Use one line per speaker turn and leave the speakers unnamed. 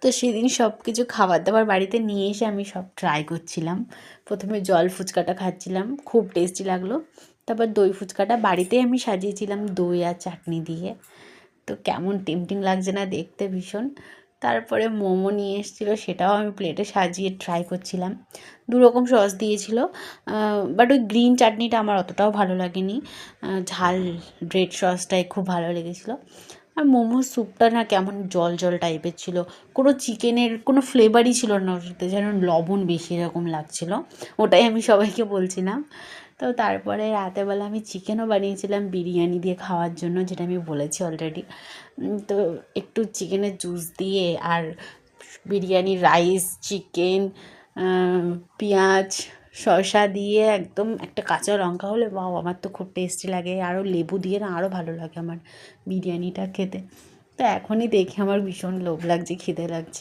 তো সেদিন সব কিছু খাবার দাবার বাড়িতে নিয়ে এসে আমি সব ট্রাই করছিলাম। প্রথমে জল ফুচকাটা খাচ্ছিলাম, খুব টেস্টি লাগলো। তারপর দই ফুচকাটা বাড়িতেই আমি সাজিয়েছিলাম দই আর চাটনি দিয়ে। তো কেমন টেম্পটিং লাগছে না দেখতে ভীষণ। তারপরে মোমো নিয়ে এসেছিলো, সেটাও আমি প্লেটে সাজিয়ে ট্রাই করছিলাম। দু রকম সস দিয়েছিল, বাট ওই গ্রিন চাটনিটা আমার অতটাও ভালো লাগেনি। ঝাল রেড সসটাই খুব ভালো লেগেছিলো। আর মোমোর স্যুপটা না কেমন জল জল টাইপের ছিল, কোনো চিকেনের কোনো ফ্লেভারই ছিল না ওটাতে, যেন লবণ বেশি এরকম লাগছিলো। ওটাই আমি সবাইকে বলছিলাম। তো তারপরে রাতেরবেলা আমি চিকেনও বানিয়েছিলাম বিরিয়ানি দিয়ে খাওয়ার জন্য, যেটা আমি বলেছি অলরেডি। তো একটু চিকেনের জুস দিয়ে আর বিরিয়ানি রাইস, চিকেন, পেঁয়াজ, শসা দিয়ে একদম একটা কাঁচা লঙ্কা হলে বাও, আমার তো খুব টেস্টি লাগে। আরও লেবু দিয়ে না আরও ভালো লাগে আমার বিরিয়ানিটা খেতে। তো এখনই দেখে আমার ভীষণ লোভ লাগছে, খিদে লাগছে।